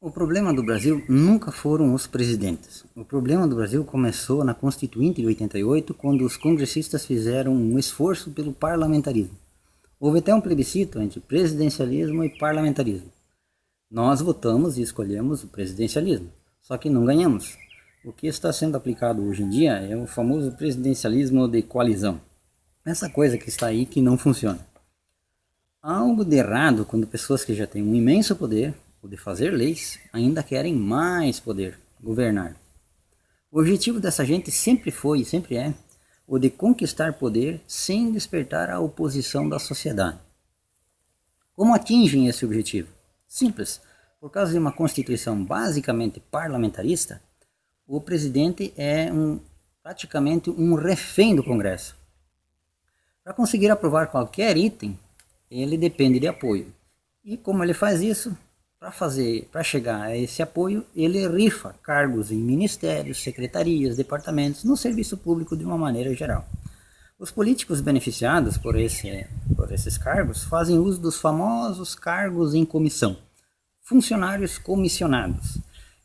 O problema do Brasil nunca foram os presidentes. O problema do Brasil começou na Constituinte de 88, quando os congressistas fizeram um esforço pelo parlamentarismo. Houve até um plebiscito entre presidencialismo e parlamentarismo. Nós votamos e escolhemos o presidencialismo, só que não ganhamos. O que está sendo aplicado hoje em dia é o famoso presidencialismo de coalizão. Essa coisa que está aí que não funciona. Há algo de errado quando pessoas que já têm um imenso poder, o de fazer leis, ainda querem mais poder, governar. O objetivo dessa gente sempre foi e sempre é o de conquistar poder sem despertar a oposição da sociedade. Como atingem esse objetivo? Simples. Por causa de uma constituição basicamente parlamentarista, o presidente é praticamente um refém do Congresso. Para conseguir aprovar qualquer item, ele depende de apoio. E como ele faz isso? Para chegar a esse apoio, ele rifa cargos em ministérios, secretarias, departamentos, no serviço público de uma maneira geral. Os políticos beneficiados por esses cargos fazem uso dos famosos cargos em comissão, funcionários comissionados.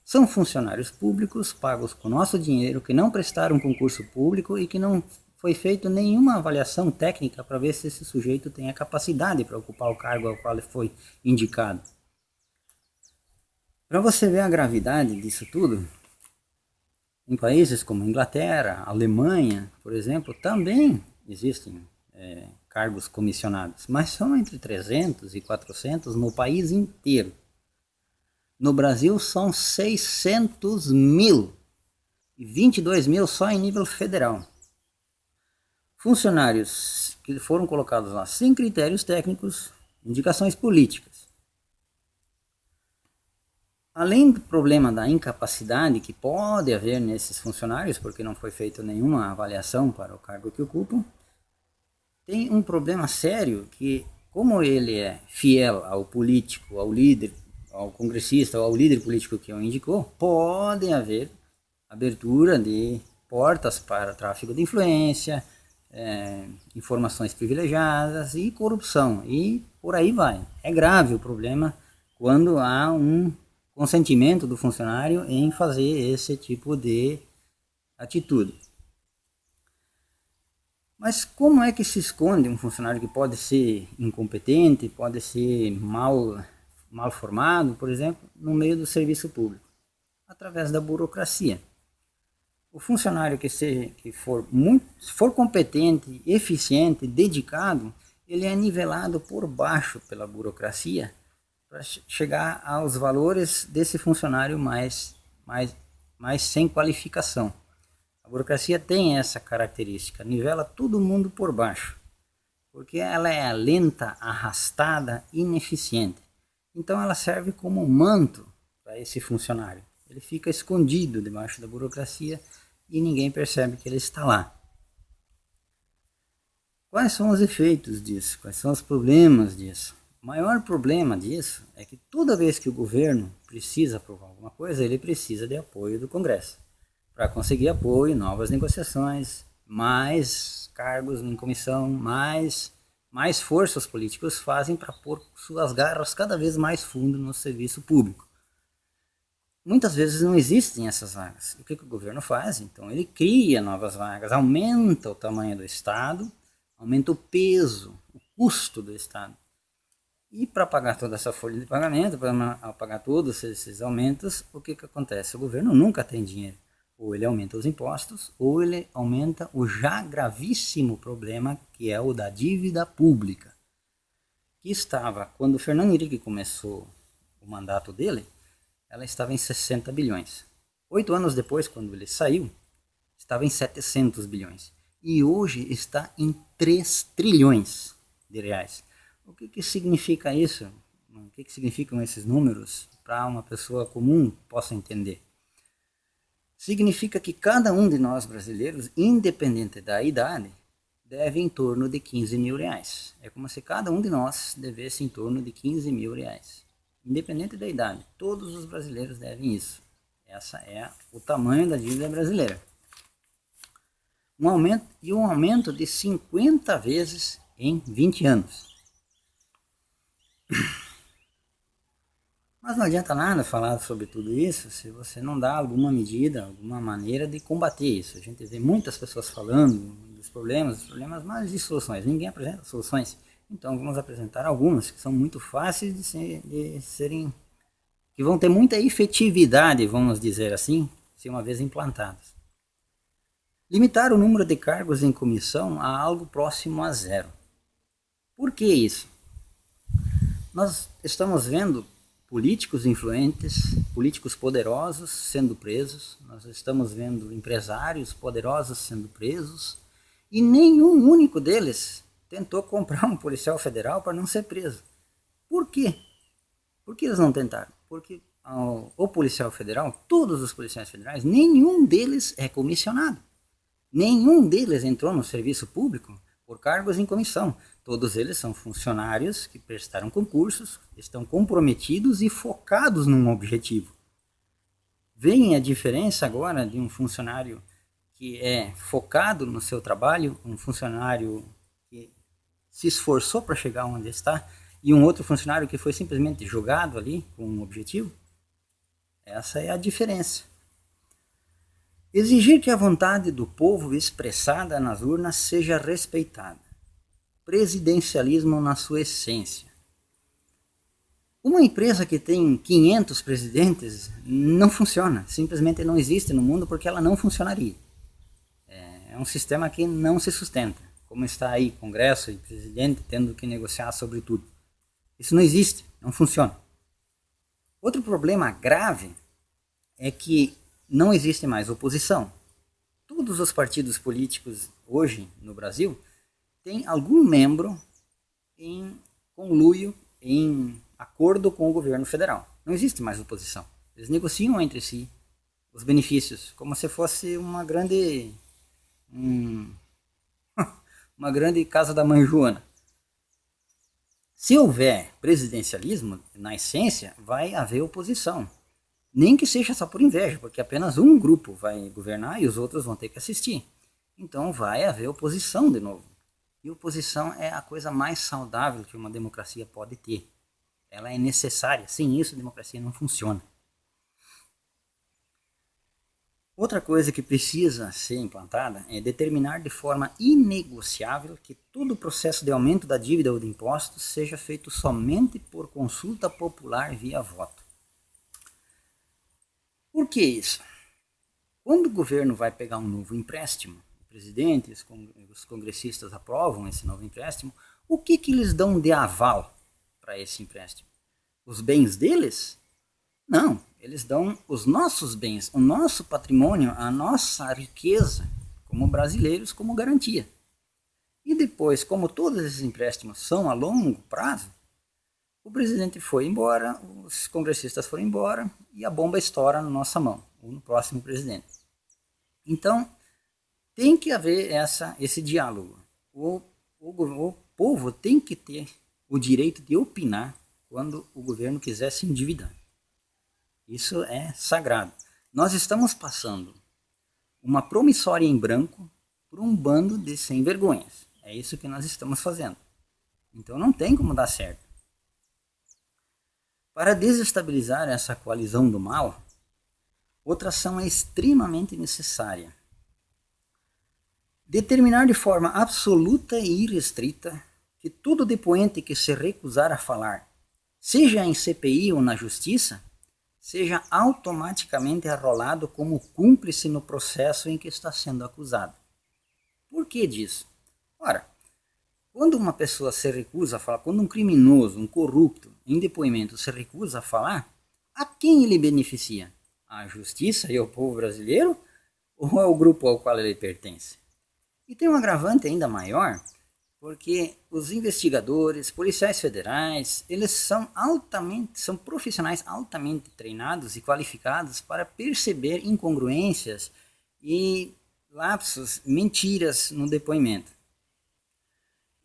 São funcionários públicos pagos com nosso dinheiro que não prestaram concurso público e que não foi feita nenhuma avaliação técnica para ver se esse sujeito tem a capacidade para ocupar o cargo ao qual ele foi indicado. Para você ver a gravidade disso tudo, em países como Inglaterra, Alemanha, por exemplo, também existem cargos comissionados, mas são entre 300 e 400 no país inteiro. No Brasil são 600 mil e 22 mil só em nível federal. Funcionários que foram colocados lá sem critérios técnicos, indicações políticas. Além do problema da incapacidade que pode haver nesses funcionários, porque não foi feita nenhuma avaliação para o cargo que ocupam, tem um problema sério que, como ele é fiel ao político, ao líder, ao congressista ou ao líder político que o indicou, pode haver abertura de portas para tráfico de influência, informações privilegiadas e corrupção, e por aí vai. É grave o problema quando há um consentimento do funcionário em fazer esse tipo de atitude. Mas como é que se esconde um funcionário que pode ser incompetente, pode ser mal formado, por exemplo, no meio do serviço público? Através da burocracia. O funcionário que for competente, eficiente, dedicado, ele é nivelado por baixo pela burocracia para chegar aos valores desse funcionário mais sem qualificação. A burocracia tem essa característica, nivela todo mundo por baixo, porque ela é lenta, arrastada, ineficiente. Então ela serve como manto para esse funcionário. Ele fica escondido debaixo da burocracia e ninguém percebe que ele está lá. Quais são os efeitos disso? Quais são os problemas disso? O maior problema disso é que toda vez que o governo precisa aprovar alguma coisa, ele precisa de apoio do Congresso. Para conseguir apoio, novas negociações, mais cargos em comissão, mais força os políticos fazem para pôr suas garras cada vez mais fundo no serviço público. Muitas vezes não existem essas vagas. O que o governo faz? Então ele cria novas vagas, aumenta o tamanho do Estado, aumenta o peso, o custo do Estado. E para pagar toda essa folha de pagamento, para pagar todos esses aumentos, o que acontece? O governo nunca tem dinheiro. Ou ele aumenta os impostos, ou ele aumenta o já gravíssimo problema que é o da dívida pública. Que estava, quando o Fernando Henrique começou o mandato dele, ela estava em 60 bilhões. 8 anos depois, quando ele saiu, estava em 700 bilhões. E hoje está em 3 trilhões de reais. O que significa isso? O que significam esses números para uma pessoa comum possa entender? Significa que cada um de nós brasileiros, independente da idade, deve em torno de 15 mil reais. É como se cada um de nós devesse em torno de 15 mil reais. Independente da idade, todos os brasileiros devem isso. Essa é o tamanho da dívida brasileira. Um aumento de 50 vezes em 20 anos. Mas não adianta nada falar sobre tudo isso se você não dá alguma medida, alguma maneira de combater isso. A gente vê muitas pessoas falando dos problemas, mas de soluções. Ninguém apresenta soluções. Então vamos apresentar algumas que são muito fáceis de serem, que vão ter muita efetividade, vamos dizer assim, se uma vez implantadas. Limitar o número de cargos em comissão a algo próximo a zero. Por que isso? Nós estamos vendo políticos influentes, políticos poderosos sendo presos, nós estamos vendo empresários poderosos sendo presos, e nenhum único deles tentou comprar um policial federal para não ser preso. Por quê? Por que eles não tentaram? Porque o policial federal, todos os policiais federais, nenhum deles é comissionado. Nenhum deles entrou no serviço público por cargos em comissão. Todos eles são funcionários que prestaram concursos, estão comprometidos e focados num objetivo. Vem a diferença agora de um funcionário que é focado no seu trabalho, um funcionário que se esforçou para chegar onde está, e um outro funcionário que foi simplesmente jogado ali com um objetivo. Essa é a diferença. Exigir que a vontade do povo expressada nas urnas seja respeitada. Presidencialismo na sua essência. Uma empresa que tem 500 presidentes não funciona, simplesmente não existe no mundo porque ela não funcionaria. É um sistema que não se sustenta, como está aí Congresso e presidente tendo que negociar sobre tudo. Isso não existe, não funciona. Outro problema grave é que não existe mais oposição. Todos os partidos políticos hoje no Brasil têm algum membro em conluio, em acordo com o governo federal. Não existe mais oposição. Eles negociam entre si os benefícios, como se fosse uma grande uma grande casa da mãe Joana. Se houver presidencialismo, na essência, vai haver oposição. Nem que seja só por inveja, porque apenas um grupo vai governar e os outros vão ter que assistir. Então vai haver oposição de novo. E oposição é a coisa mais saudável que uma democracia pode ter. Ela é necessária. Sem isso, a democracia não funciona. Outra coisa que precisa ser implantada é determinar de forma inegociável que todo o processo de aumento da dívida ou de impostos seja feito somente por consulta popular via voto. Por que isso? Quando o governo vai pegar um novo empréstimo, o presidente e os congressistas aprovam esse novo empréstimo, o que eles dão de aval para esse empréstimo? Os bens deles? Não, eles dão os nossos bens, o nosso patrimônio, a nossa riqueza, como brasileiros, como garantia. E depois, como todos esses empréstimos são a longo prazo, o presidente foi embora, os congressistas foram embora e a bomba estoura na nossa mão, no próximo presidente. Então, tem que haver esse diálogo. O povo tem que ter o direito de opinar quando o governo quiser se endividar. Isso é sagrado. Nós estamos passando uma promissória em branco por um bando de sem vergonhas. É isso que nós estamos fazendo. Então não tem como dar certo. Para desestabilizar essa coalizão do mal, outra ação é extremamente necessária. Determinar de forma absoluta e irrestrita que todo depoente que se recusar a falar, seja em CPI ou na Justiça, seja automaticamente arrolado como cúmplice no processo em que está sendo acusado. Por que disso? Ora, quando uma pessoa se recusa a falar, quando um criminoso, um corrupto, em depoimento se recusa a falar, a quem ele beneficia? A justiça e ao povo brasileiro ou ao grupo ao qual ele pertence? E tem um agravante ainda maior, porque os investigadores, policiais federais, eles são profissionais altamente treinados e qualificados para perceber incongruências e lapsos, mentiras no depoimento.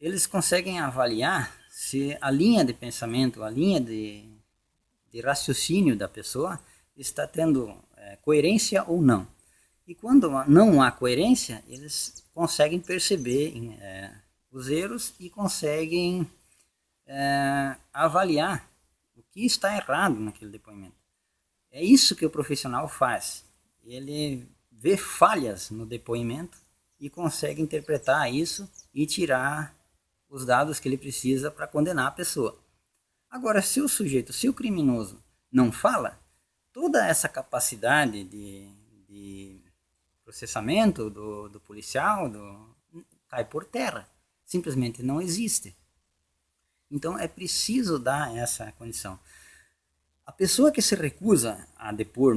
Eles conseguem avaliar se a linha de pensamento, a linha de raciocínio da pessoa está tendo coerência ou não. E quando não há coerência, eles conseguem perceber os erros e conseguem avaliar que está errado naquele depoimento. É isso que o profissional faz. Ele vê falhas no depoimento e consegue interpretar isso e tirar os dados que ele precisa para condenar a pessoa. Agora, se o criminoso não fala, toda essa capacidade de processamento do policial cai por terra. Simplesmente não existe. Então é preciso dar essa condição. A pessoa que se recusa a depor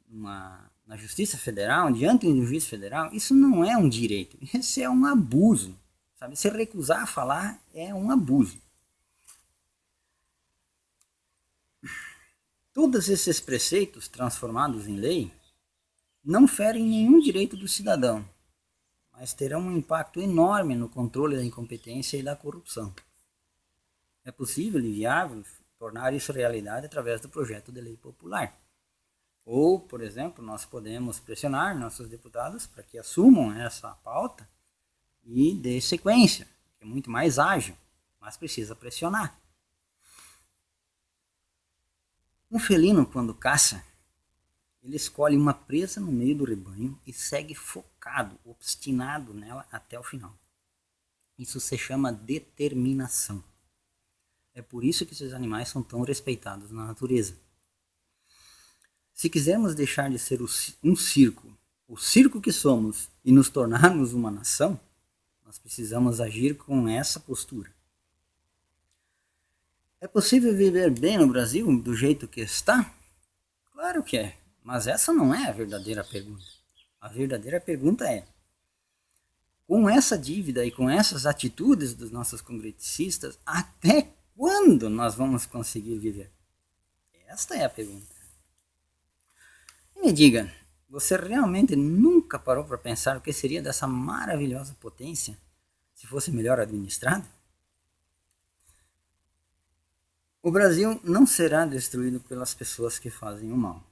na Justiça Federal, diante de um juiz federal, isso não é um direito, isso é um abuso. Sabe? Se recusar a falar é um abuso. Todos esses preceitos transformados em lei não ferem nenhum direito do cidadão, mas terão um impacto enorme no controle da incompetência e da corrupção. É possível e viável tornar isso realidade através do projeto de lei popular. Ou, por exemplo, nós podemos pressionar nossos deputados para que assumam essa pauta e dê sequência, que é muito mais ágil, mas precisa pressionar. Um felino, quando caça, ele escolhe uma presa no meio do rebanho e segue focado, obstinado nela até o final. Isso se chama determinação. É por isso que esses animais são tão respeitados na natureza. Se quisermos deixar de ser um circo, o circo que somos, e nos tornarmos uma nação, nós precisamos agir com essa postura. É possível viver bem no Brasil do jeito que está? Claro que é, mas essa não é a verdadeira pergunta. A verdadeira pergunta é: com essa dívida e com essas atitudes dos nossos congressistas, até quando nós vamos conseguir viver? Esta é a pergunta. E me diga, você realmente nunca parou para pensar o que seria dessa maravilhosa potência se fosse melhor administrada? O Brasil não será destruído pelas pessoas que fazem o mal.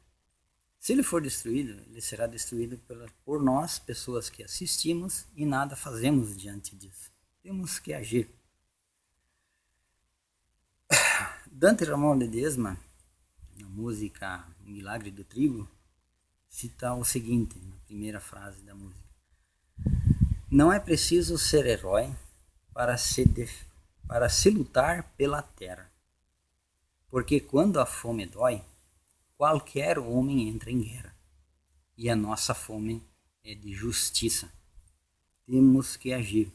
Se ele for destruído, ele será destruído por nós, pessoas que assistimos e nada fazemos diante disso. Temos que agir. Dante Ramon Ledesma, na música Milagre do Trigo, cita o seguinte, na primeira frase da música: não é preciso ser herói para se lutar pela terra, porque quando a fome dói, qualquer homem entra em guerra, e a nossa fome é de justiça. Temos que agir.